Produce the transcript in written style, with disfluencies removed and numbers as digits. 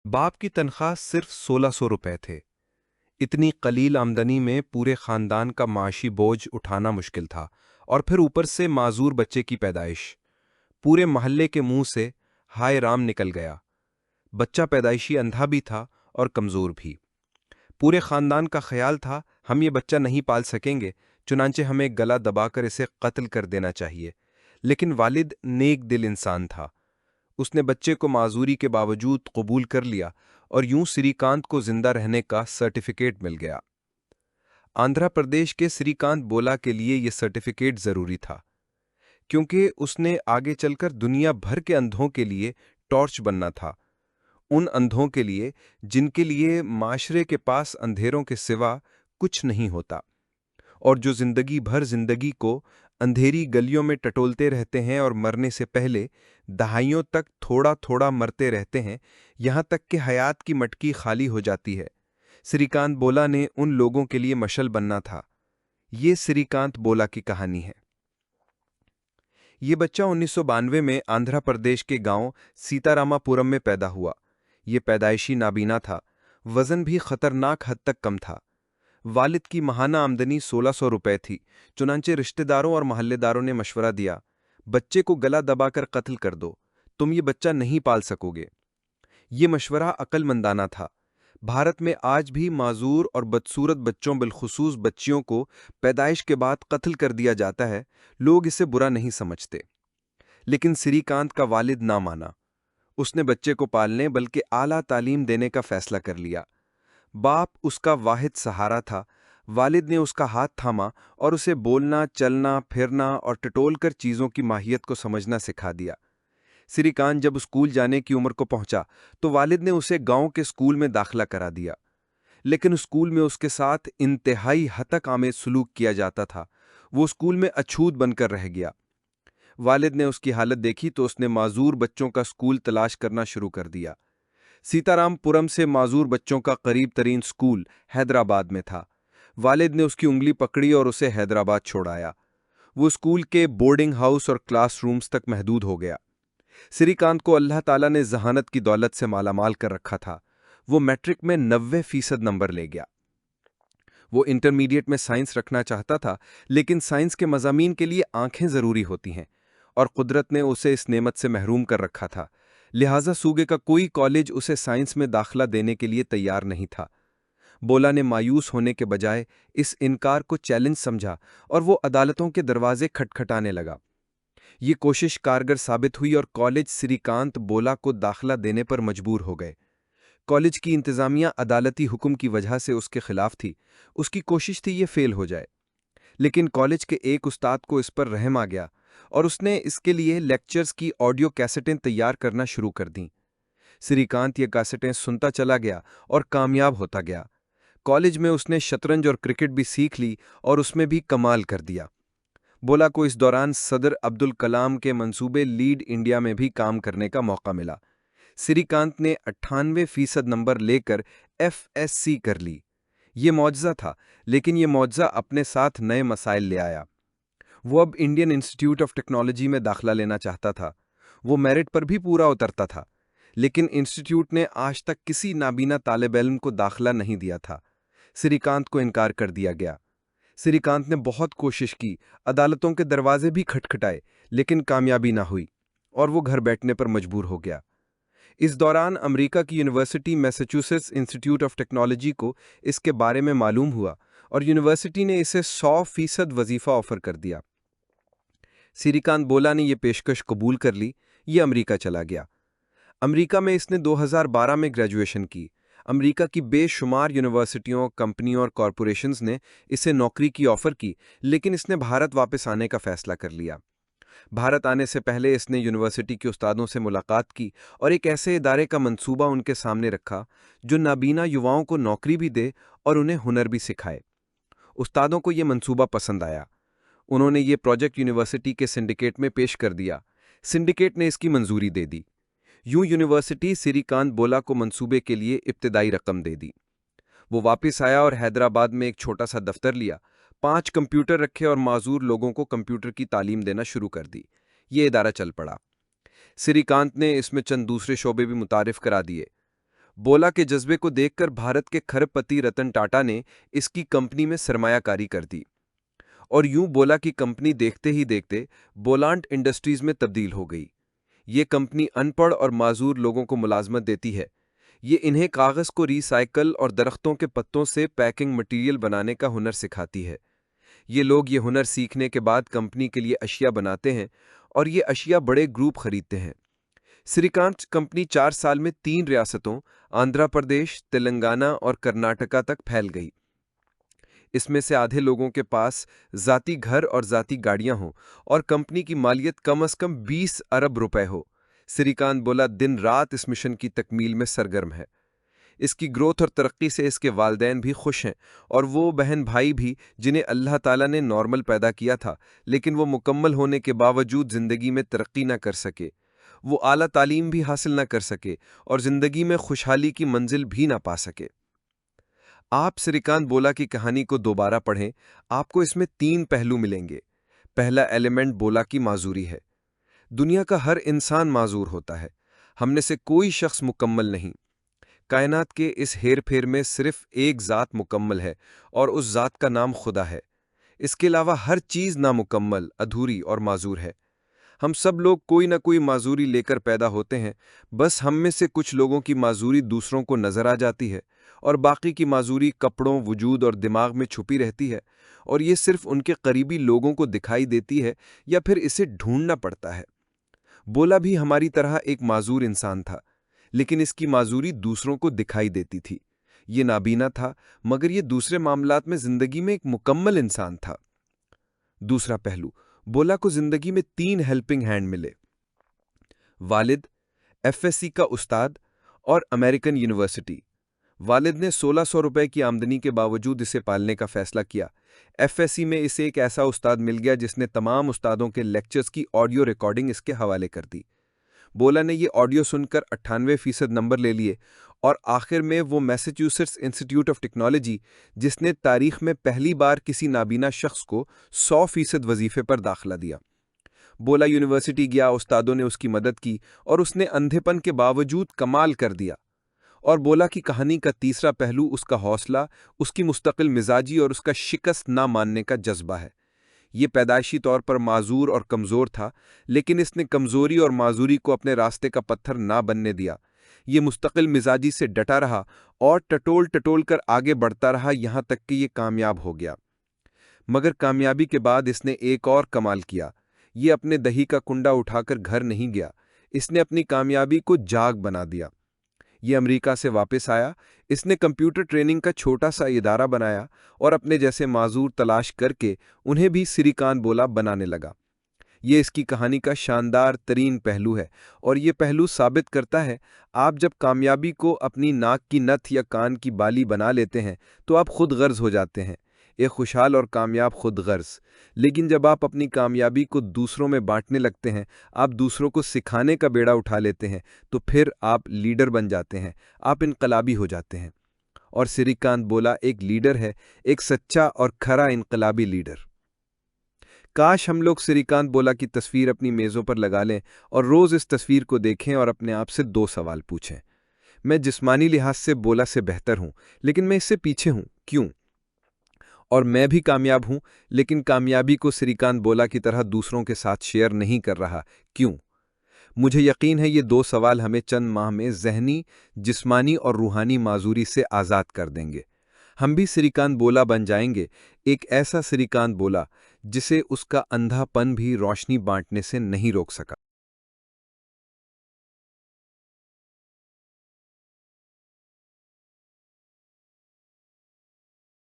बाप की तनख्वाह सिर्फ 1600 रुपए थे। इतनी कलील आमदनी में पूरे खानदान का माशी बोझ उठाना मुश्किल था, और फिर ऊपर से माजूर बच्चे की पैदाइश। पूरे मोहल्ले के मुंह से हाय राम निकल गया। बच्चा पैदाइशी अंधा भी था और कमजोर भी। पूरे खानदान का ख्याल था हम ये बच्चा नहीं पाल सकेंगे, चुनांचे हमें गला दबाकर इसे कत्ल कर देना चाहिए। लेकिन वालिद नेक दिल इंसान था। उसने बच्चे को माजूरी के बावजूद कबूल कर लिया, और यूं श्रीकांत को जिंदा रहने का सर्टिफिकेट मिल गया। आंध्र प्रदेश के श्रीकांत बोला के लिए यह सर्टिफिकेट जरूरी था, क्योंकि उसने आगे चलकर दुनिया भर के अंधों के लिए टॉर्च बनना था। उन अंधों के लिए जिनके लिए माशरे के पास अंधेरों के सिवा कुछ नहीं होता, और जो जिंदगी भर जिंदगी को अंधेरी गलियों में टटोलते रहते हैं और मरने से पहले दहाइयों तक थोड़ा थोड़ा मरते रहते हैं, यहां तक कि हयात की मटकी खाली हो जाती है। श्रीकांत बोला ने उन लोगों के लिए मशल बनना था। ये श्रीकांत बोला की कहानी है। ये बच्चा 1992 में आंध्र प्रदेश के गांव सीतारामापुरम में पैदा हुआ। ये पैदाइशी नाबीना था। वजन भी खतरनाक हद तक कम था। वालिद की माहाना आमदनी 1600 रुपए थी। चुनांचे रिश्तेदारों और मोहल्लेदारों ने मशवरा दिया, बच्चे को गला दबाकर कत्ल कर दो, तुम ये बच्चा नहीं पाल सकोगे। ये मशवरा अक्लमंदाना था। भारत में आज भी माजूर और बदसूरत बच्चों, बिलखुसूस बच्चियों को पैदाइश के बाद कत्ल कर दिया जाता है। लोग इसे बुरा नहीं समझते, लेकिन श्रीकांत का वालिद ना माना। उसने बच्चे को पालने बल्कि आला तालीम देने का फैसला कर लिया। बाप उसका वाहिद सहारा था। वालिद ने उसका हाथ थामा और उसे बोलना, चलना, फिरना और टटोलकर चीज़ों की माहियत को समझना सिखा दिया। श्रीकांत जब स्कूल जाने की उम्र को पहुंचा तो वालिद ने उसे गांव के स्कूल में दाखिला करा दिया। लेकिन स्कूल में उसके साथ इंतहाई हतक आमेज सलूक किया जाता था। वो स्कूल में अछूत बनकर रह गया। वालिद ने उसकी हालत देखी तो उसने माजूर बच्चों का स्कूल तलाश करना शुरू कर दिया। सीतारामपुरम से माजूर बच्चों का करीब तरीन स्कूल हैदराबाद में था। वालिद ने उसकी उंगली पकड़ी और उसे हैदराबाद छोड़ाया। वो स्कूल के बोर्डिंग हाउस और क्लासरूम्स तक महदूद हो गया। श्रीकांत को अल्लाह ताला ने जहानत की दौलत से मालामाल कर रखा था। वो मैट्रिक में 90% नंबर ले गया। वो इंटरमीडिएट में साइंस रखना चाहता था, लेकिन साइंस के मज़ामीन के लिए आंखें ज़रूरी होती हैं, और कुदरत ने उसे इस नेमत से महरूम कर रखा था। लिहाजा सूबे का कोई कॉलेज उसे साइंस में दाखिला देने के लिए तैयार नहीं था। बोला ने मायूस होने के बजाय इस इनकार को चैलेंज समझा, और वो अदालतों के दरवाजे खटखटाने लगा। ये कोशिश कारगर साबित हुई और कॉलेज श्रीकांत बोला को दाखिला देने पर मजबूर हो गए। कॉलेज की इंतजामिया अदालती हुक्म की वजह से उसके खिलाफ थी। उसकी कोशिश थी ये फेल हो जाए, लेकिन कॉलेज के एक उस्ताद को इस पर रहम आ गया और उसने इसके लिए लेक्चर्स की ऑडियो कैसेटें तैयार करना शुरू कर दीं। श्रीकांत ये कैसेटें सुनता चला गया और कामयाब होता गया। कॉलेज में उसने शतरंज और क्रिकेट भी सीख ली और उसमें भी कमाल कर दिया। बोला को इस दौरान सदर अब्दुल कलाम के मंसूबे लीड इंडिया में भी काम करने का मौका मिला। श्रीकांत ने 98% नंबर लेकर FSC कर ली। ये मौजज़ा था, लेकिन ये मौजज़ा अपने साथ नए मसाइल ले आया। वो अब इंडियन इंस्टीट्यूट ऑफ टेक्नोलॉजी में दाखिला लेना चाहता था। वो मेरिट पर भी पूरा उतरता था, लेकिन इंस्टीट्यूट ने आज तक किसी नाबीना तालिब इल्म को दाखिला नहीं दिया था। श्रीकांत को इनकार कर दिया गया। श्रीकांत ने बहुत कोशिश की, अदालतों के दरवाजे भी खटखटाए, लेकिन कामयाबी ना हुई और वो घर बैठने पर मजबूर हो गया। इस दौरान अमेरिका की university Massachusetts institute of technology को इसके बारे में मालूम हुआ और यूनिवर्सिटी ने इसे 100% वजीफा ऑफर कर दिया। श्रीकांत बोला ने यह पेशकश कबूल कर ली। ये अमेरिका चला गया। अमेरिका में इसने 2012 में ग्रेजुएशन की। अमेरिका की बेशुमार यूनिवर्सिटियों, कंपनियों और कॉरपोरेशंस ने इसे नौकरी की ऑफर की, लेकिन इसने भारत वापस आने का फैसला कर लिया। भारत आने से पहले इसने यूनिवर्सिटी के उस्तादों से मुलाकात की और एक ऐसे इदारे का मंसूबा उनके सामने रखा जो नाबीना युवाओं को नौकरी भी दे और उन्हें हुनर भी सिखाए। उस्तादों को यह मंसूबा पसंद आया। उन्होंने ये प्रोजेक्ट यूनिवर्सिटी के सिंडिकेट में पेश कर दिया। सिंडिकेट ने इसकी मंजूरी दे दी। यूं यूनिवर्सिटी श्रीकांत बोला को मंसूबे के लिए इब्तिदाई रकम दे दी। वो वापस आया और हैदराबाद में एक छोटा सा दफ्तर लिया। 5 कंप्यूटर रखे और माजूर लोगों को कंप्यूटर की तालीम देना शुरू कर दी। ये इदारा चल पड़ा। श्रीकांत ने इसमें चंद दूसरे शोबे भी मुतारिफ करा दिए। बोला के जज्बे को देखकर भारत के खरबपति रतन टाटा ने इसकी कंपनी में सरमायाकारी कर दी और यूं बोला की कंपनी देखते ही देखते बोलांट इंडस्ट्रीज में तब्दील हो गई। ये कंपनी अनपढ़ और माजूर लोगों को मुलाजमत देती है। ये इन्हें कागज़ को रिसाइकल और दरख्तों के पत्तों से पैकिंग मटेरियल बनाने का हुनर सिखाती है। ये लोग ये हुनर सीखने के बाद कंपनी के लिए अशिया बनाते हैं और ये अशिया बड़े ग्रुप खरीदते हैं। श्रीकांत कंपनी 4 साल में 3 रियासतों आंध्र प्रदेश, तेलंगाना और कर्नाटका तक फैल गई। इसमें से आधे लोगों के पास जाती घर और जाती गाड़ियां हों और कंपनी की मालियत कम से कम 20 अरब रुपए हो। श्रीकांत बोला दिन रात इस मिशन की तकमील में सरगर्म है। इसकी ग्रोथ और तरक्की से इसके वालिदैन भी खुश हैं और वो बहन भाई भी जिन्हें अल्लाह ताला ने नॉर्मल पैदा किया था लेकिन वो मुकम्मल होने के बावजूद ज़िंदगी में तरक्की ना कर सके, वो आला तालीम भी हासिल ना कर सके और ज़िंदगी में खुशहाली की मंजिल भी ना पा सके। आप श्रीकांत बोला की कहानी को दोबारा पढ़ें, आपको इसमें 3 पहलू मिलेंगे। पहला एलिमेंट बोला की माजूरी है। दुनिया का हर इंसान माजूर होता है, हमने से कोई शख्स मुकम्मल नहीं। कायनात के इस हेर फेर में सिर्फ एक ज़ात मुकम्मल है और उस ज़ात का नाम खुदा है। इसके अलावा हर चीज़ नामुकम्मल, अधूरी और माजूर है। हम सब लोग कोई ना कोई माजूरी लेकर पैदा होते हैं, बस हम में से कुछ लोगों की माजूरी दूसरों को नजर आ जाती है और बाकी की माजूरी कपड़ों, वजूद और दिमाग में छुपी रहती है और ये सिर्फ उनके करीबी लोगों को दिखाई देती है या फिर इसे ढूंढना पड़ता है। बोला भी हमारी तरह एक माजूर इंसान था, लेकिन इसकी माजूरी दूसरों को दिखाई देती थी। ये नाबीना था मगर ये दूसरे मामलात में जिंदगी में एक मुकम्मल इंसान था। दूसरा पहलू, बोला को जिंदगी में 3 हेल्पिंग हैंड मिले। वालिद, एफएससी का उस्ताद और अमेरिकन यूनिवर्सिटी। वालिद ने 1600 रुपए की आमदनी के बावजूद इसे पालने का फैसला किया। एफएससी में इसे एक ऐसा उस्ताद मिल गया जिसने तमाम उस्तादों के लेक्चर्स की ऑडियो रिकॉर्डिंग इसके हवाले कर दी। बोला ने ये ऑडियो सुनकर 98% नंबर ले लिए और आखिर में वो मैसाचुसेट्स इंस्टीट्यूट ऑफ टेक्नोलॉजी, जिसने तारीख में पहली बार किसी नाबीना शख्स को 100% वजीफे पर दाखिला दिया। बोला यूनिवर्सिटी गया, उस्तादों ने उसकी मदद की और उसने अंधेपन के बावजूद कमाल कर दिया। और बोला की कहानी का तीसरा पहलू उसका हौसला, उसकी मुस्तकिल मिजाजी और उसका शिकस्त ना मानने का जज्बा है। ये पैदाइशी तौर पर माजूर और कमज़ोर था, लेकिन इसने कमज़ोरी और माजूरी को अपने रास्ते का पत्थर ना बनने दिया। ये मुस्तकिल मिजाजी से डटा रहा और टटोल टटोल कर आगे बढ़ता रहा, यहाँ तक कि ये कामयाब हो गया। मगर कामयाबी के बाद इसने एक और कमाल किया। ये अपने दही का कुंडा उठाकर घर नहीं गया, इसने अपनी कामयाबी को जाग बना दिया। ये अमेरिका से वापस आया, इसने कंप्यूटर ट्रेनिंग का छोटा सा इदारा बनाया और अपने जैसे माजूर तलाश करके उन्हें भी श्रीकांत बोला बनाने लगा। ये इसकी कहानी का शानदार तरीन पहलू है और ये पहलू साबित करता है आप जब कामयाबी को अपनी नाक की नथ या कान की बाली बना लेते हैं तो आप खुद गर्ज हो जाते हैं, एक खुशहाल और कामयाब खुद गर्ज। लेकिन जब आप अपनी कामयाबी को दूसरों में बांटने लगते हैं, आप दूसरों को सिखाने का बेड़ा उठा लेते हैं, तो फिर आप लीडर बन जाते हैं, आप इनकलाबी हो जाते हैं। और श्रीकांत बोला एक लीडर है, एक सच्चा और खरा इनकलाबी लीडर। काश हम लोग श्रीकांत बोला की तस्वीर अपनी मेज़ों पर लगा लें और रोज़ इस तस्वीर को देखें और अपने आप से 2 सवाल पूछें। मैं जिस्मानी लिहाज से बोला से बेहतर हूं, लेकिन मैं इससे पीछे हूं, क्यों? और मैं भी कामयाब हूं, लेकिन कामयाबी को श्रीकांत बोला की तरह दूसरों के साथ शेयर नहीं कर रहा, क्यों? मुझे यकीन है ये 2 सवाल हमें चंद माह में ज़हनी, जिस्मानी और रूहानी माजूरी से आज़ाद कर देंगे। हम भी श्रीकांत बोला बन जाएंगे, एक ऐसा श्रीकांत बोला जिसे उसका अंधापन भी रोशनी बांटने से नहीं रोक सका।